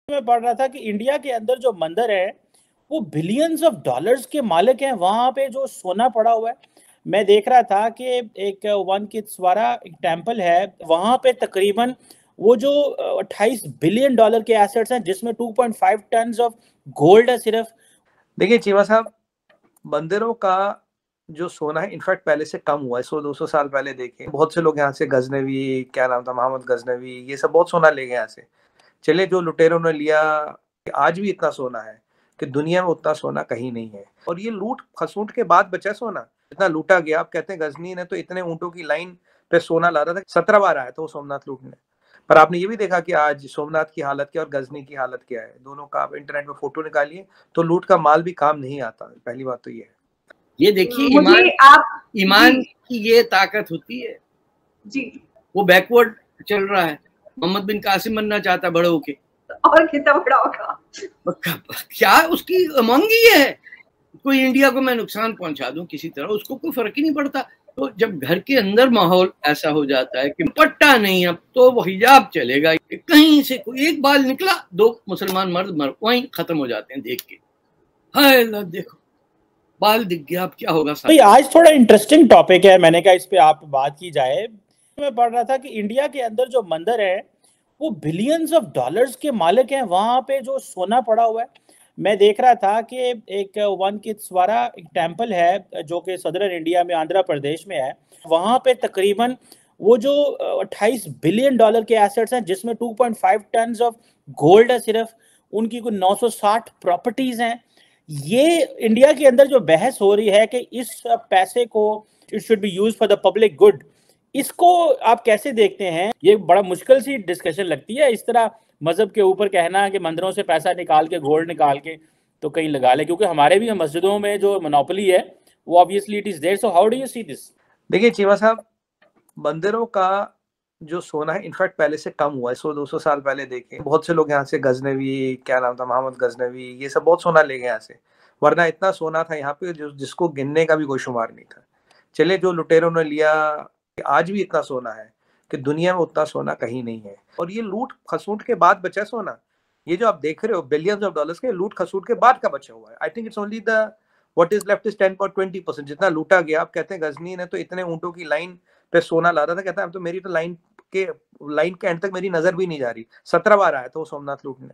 मैं पढ़ रहा था कि इंडिया के अंदर जो मंदिर है वो बिलियंस ऑफ डॉलर्स के मालिक हैं। वहां पे जो सोना पड़ा हुआ है, मैं देख रहा था कि एक वन किड्सवारा एक टेम्पल है, वहां पे तकरीबन वो जो 28 बिलियन डॉलर के एसेट्स हैं, जिसमें 2.5 टन ऑफ गोल्ड है सिर्फ। देखिए चीमा साहब, मंदिरों का जो सोना है इनफैक्ट पहले से कम हुआ है। 100-200 साल पहले देखें, बहुत से लोग यहाँ से गजनवी, क्या नाम था, मोहम्मद गजनवी, ये सब बहुत सोना ले गए यहाँ से। चले जो लुटेरों ने लिया, आज भी इतना सोना है कि दुनिया में उतना सोना कहीं नहीं है। और ये लूट खसूट के बाद बचा सोना, इतना लूटा गया। आप कहते हैं गजनी ने तो इतने ऊंटों की लाइन पे सोना ला रहा था, 17 बार आया था वो सोमनाथ लूटने। पर आपने ये भी देखा कि आज सोमनाथ की हालत क्या और गजनी की हालत क्या है। दोनों का आप इंटरनेट में फोटो निकालिए तो लूट का माल भी काम नहीं आता। पहली बात तो ये है। ये देखिए ईमान की ये ताकत होती है जी। वो बैकवर्ड चल रहा है। मोहम्मद बिन कासिम बनना चाहता बड़े होके, और कितना बड़ा होगा, क्या उसकी उमंगी है। कोई इंडिया को मैं नुकसान पहुंचा दूं किसी तरह, उसको कोई फर्क ही नहीं पड़ता। तो जब घर के अंदर माहौल ऐसा हो जाता है कि पट्टा नहीं, अब तो वो हिजाब चलेगा, कहीं से कोई एक बाल निकला, 2 मुसलमान मर्द वहीं खत्म हो जाते हैं देख के। हाय देखो बाल दिख गया, अब क्या होगा। भाई आज थोड़ा इंटरेस्टिंग टॉपिक है, मैंने कहा इस पे आप बात की जाए। मैं पढ़ रहा था कि इंडिया के अंदर जो मंदिर है वो बिलियंस ऑफ डॉलर्स के मालिक हैं। वहां पे जो सोना पड़ा हुआ है, मैं देख रहा था कि एक वन किड्सवारा एक टेम्पल है जो कि सदर्न इंडिया में आंध्र प्रदेश में है। वहां पे तकरीबन वो जो 28 बिलियन डॉलर के एसेट्स हैं, जिसमें 2.5 टन ऑफ गोल्ड है सिर्फ। उनकी कुछ 960 प्रॉपर्टीज हैं। ये इंडिया के अंदर जो बहस हो रही है कि इस पैसे को it should be use for the public good, इसको आप कैसे देखते हैं? ये बड़ा मुश्किल सी डिस्कशन लगती है, इस तरह मजहब के ऊपर कहना कि मंदिरों से पैसा निकाल के, गोल्ड निकाल के तो कहीं लगा ले, क्योंकि हमारे भी मस्जिदों में जो मोनोपोली है वो obviously it is there. So how do you see this? देखिए चीमा साहब, मंदिरों का जो सोना है इनफैक्ट पहले से कम हुआ है। 100-200 साल पहले देखें, बहुत से लोग यहाँ से गजनवी, क्या नाम था, मोहम्मद गजनवी, ये सब बहुत सोना ले गए यहाँ से। वरना इतना सोना था यहाँ पे जिसको गिनने का भी कोई शुमार नहीं था। चले जो लुटेरों ने लिया, आज भी इतना सोना है कि दुनिया में उतना सोना कहीं नहीं है। और ये लूट खसूट के बाद बचा सोना, ये जो आप देख रहे हो बिलियंस ऑफ डॉलर्स के, लूट खसूट के बाद का बचा हुआ है। I think it's only the what is left is 10-20%। जितना लूटा गया, आप कहते हैं गजनी ने तो इतने ऊंटों की लाइन पे सोना ला रहा था, कहता है अब तो मेरी तो लाइन के एंड तक मेरी नजर भी नहीं जा रही। 17 बार आया था वो सोमनाथ लूटने।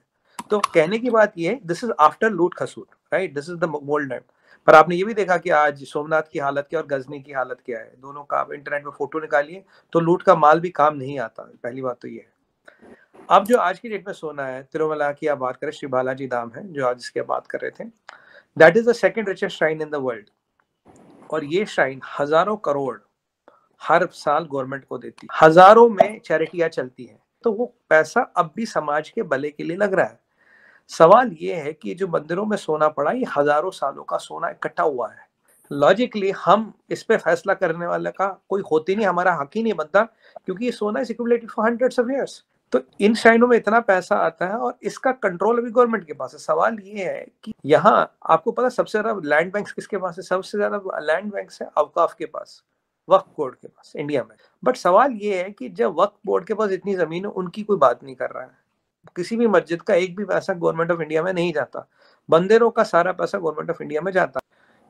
तो कहने की बात ये, दिस इज आफ्टर लूट खसूट, right, this is the mould name. पर आपने ये भी देखा कि आज सोमनाथ की हालत क्या और गजनी की हालत क्या है। दोनों का आप इंटरनेट में फोटो निकालिए तो लूट का माल भी काम नहीं आता। पहली बात तो ये है। अब जो आज की डेट में सोना है, तिरुमला की आप बात करें, श्री बालाजी धाम है जो आज इसकी बात कर रहे थे, that is the second richest shrine in the world. और ये श्राइन हजारों करोड़ हर साल गवर्नमेंट को देती है, हजारों में चैरिटियां चलती हैं। तो वो पैसा अब भी समाज के भले के लिए लग रहा है। सवाल ये है कि जो मंदिरों में सोना पड़ा, ये हजारों सालों का सोना इकट्ठा हुआ है। लॉजिकली हम इस पे फैसला करने वाले का कोई होती नहीं, हमारा हक ही नहीं बनता, क्योंकि ये सोना is accumulated for hundreds of years. तो इन श्राइनों में इतना पैसा आता है और इसका कंट्रोल अभी गवर्नमेंट के पास है। सवाल ये है कि यहाँ आपको पता सबसे ज्यादा लैंड बैंक किसके पास है? सबसे ज्यादा लैंड बैंक है अवकाफ के पास, वक्फ बोर्ड के पास, इंडिया में। बट सवाल ये है कि जब वक्फ बोर्ड के पास इतनी जमीन है, उनकी कोई बात नहीं कर रहा है। किसी भी मस्जिद का एक भी पैसा गवर्नमेंट ऑफ इंडिया में नहीं जाता। मंदिरों का सारा पैसा गवर्नमेंट ऑफ इंडिया में जाता।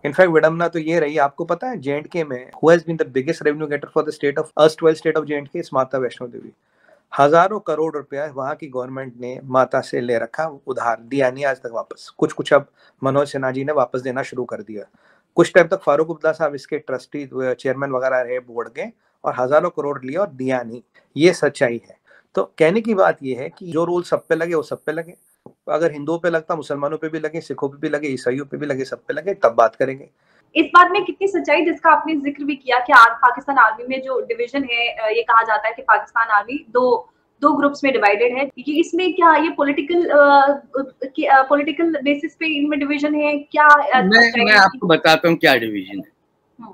इनफैक्ट विडम्बना तो ये रही, आपको पता है J&K में who has been the biggest revenue getter for the state of erstwhile state of J&K is Mata Vaishno देवी। हजारों करोड़ रुपया वहां की गवर्नमेंट ने माता से ले रखा, उधार दिया नहीं आज तक वापस। कुछ अब मनोज सिन्हा जी ने वापस देना शुरू कर दिया। कुछ टाइम तक फारूक अब्दुल्ला साहब इसके ट्रस्टी चेयरमैन वगैरह रहे बोर्ड के, और हजारों करोड़ लिया और दिया नहीं। ये सच्चाई है। तो कहने की बात ये है कि जो रूल सब पे लगे वो सब पे लगे। अगर हिंदुओं पे लगता, मुसलमानों पे भी लगे, सिखों पे भी लगे, ईसाइयों पे भी लगे, सब पे लगे, तब बात करेंगे। इस बात में कितनी सच्चाई, जिसका आपने जिक्र भी किया कि पाकिस्तान आर्मी में जो डिवीजन है, ये कहा जाता है कि पाकिस्तान आर्मी दो ग्रुप्स में डिवाइडेड है। ये इसमें क्या ये पॉलिटिकल बेसिस पे इनमें डिवीजन है क्या? मैं आपको बताता हूँ क्या डिवीजन है।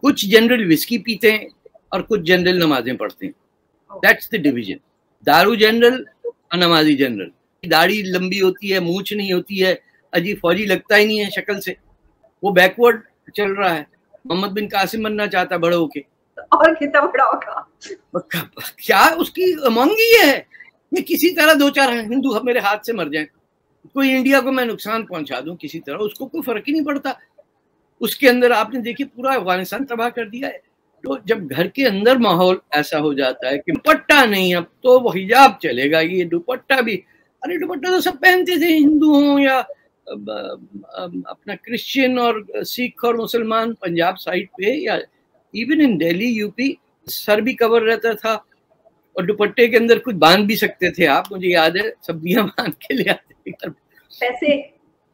कुछ जनरल विस्की पीते हैं और कुछ जनरल नमाजें पढ़ते हैं। That's the division. दारू जनरल और नमाजी जनरल। दाढ़ी लंबी होती है, मूछ नहीं होती है, अजीब फौजी लगता ही नहीं है शक्ल से, वो बैकवर्ड चल रहा है। मोहम्मद बिन कासिम बनना चाहता बड़े होके, और कितना बड़ा होगा, क्या उसकी उमंगी है। ये किसी तरह 2-4 हिंदू मेरे हाथ से मर जाएं, कोई इंडिया को मैं नुकसान पहुंचा दूं किसी तरह, उसको कोई फर्क ही नहीं पड़ता। उसके अंदर आपने देखिए पूरा अफगानिस्तान तबाह कर दिया है। तो जब घर के अंदर माहौल ऐसा हो जाता है कि दुपट्टा नहीं, अब तो वो हिजाब चलेगा, ये दुपट्टा भी, अरे दुपट्टा तो सब पहनते थे, हिंदू हों या अपना क्रिश्चियन और सिख और मुसलमान पंजाब साइड पे, या even in Delhi UP sir भी कवर रहता था और दुपट्टे के अंदर कुछ बांध भी सकते थे आप, मुझे याद है सब्जियां बांध के ले आते थे पैसे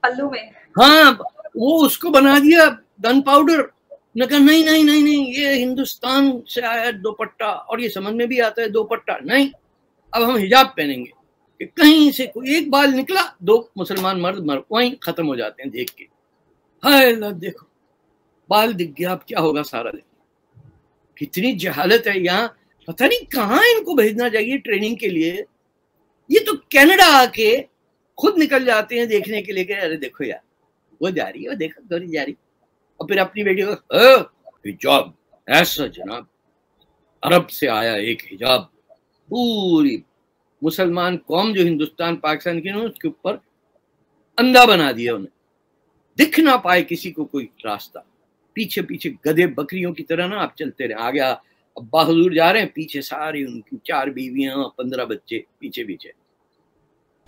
पल्लू में। हाँ, वो उसको बना दिया गन पाउडर। ने कहा नहीं नहीं नहीं नहीं, ये हिंदुस्तान से आया है दुपट्टा, और ये समझ में भी आता है दुपट्टा नहीं, अब हम हिजाब पहनेंगे। कि कहीं से कोई एक बाल निकला, 2 मुसलमान मर्द वहीं खत्म हो जाते हैं देख के। हाय देखो बाल दिख गया, अब क्या होगा सारा दिन। कितनी जहालत है यहाँ, पता नहीं कहाँ इनको भेजना चाहिए ट्रेनिंग के लिए। ये तो कनाडा आके खुद निकल जाते हैं देखने के लिए कि अरे देखो यार वो जा रही है, वो देखो गौरी जा रही, और फिर अपनी बेटी को हिजाब ऐसा जनाब, अरब से आया एक हिजाब। पूरी मुसलमान कौम जो हिंदुस्तान पाकिस्तान की, उसके ऊपर अंधा बना दिया उन्हें, दिख ना पाए किसी को कोई रास्ता। पीछे पीछे गधे बकरियों की तरह ना आप चलते रहे। आगे अब्बा हुजूर जा रहे हैं, पीछे सारी उनकी 4 बीवियां 15 बच्चे पीछे पीछे।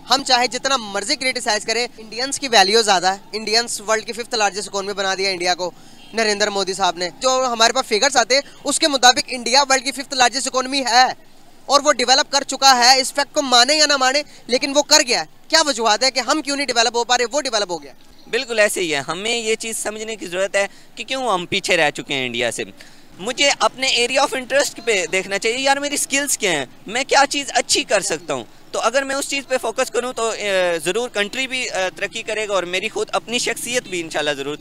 हम चाहे जितना मर्जी क्रिटिसाइज करें, इंडियंस की वैल्यू ज्यादा है। इंडियंस वर्ल्ड की 5th लार्जेस्ट इकोनॉमी बना दिया इंडिया को नरेंद्र मोदी साहब ने। जो हमारे पास फिगर्स आते हैं उसके मुताबिक इंडिया वर्ल्ड की 5th लार्जेस्ट इकोनॉमी है और वो डेवलप कर चुका है। इस फैक्ट को माने या ना माने, लेकिन वो कर गया है। क्या वजूहत है कि हम क्यों नहीं डेवलप हो पा रहे, वो डेवलप हो गया। बिल्कुल ऐसे ही है, हमें ये चीज़ समझने की ज़रूरत है कि क्यों हम पीछे रह चुके हैं इंडिया से। मुझे अपने एरिया ऑफ इंटरेस्ट पे देखना चाहिए, यार मेरी स्किल्स क्या हैं, मैं क्या चीज़ अच्छी कर सकता हूँ। तो अगर मैं उस चीज़ पे फोकस करूँ तो ज़रूर कंट्री भी तरक्की करेगा और मेरी खुद अपनी शख्सियत भी इंशाल्लाह ज़रूर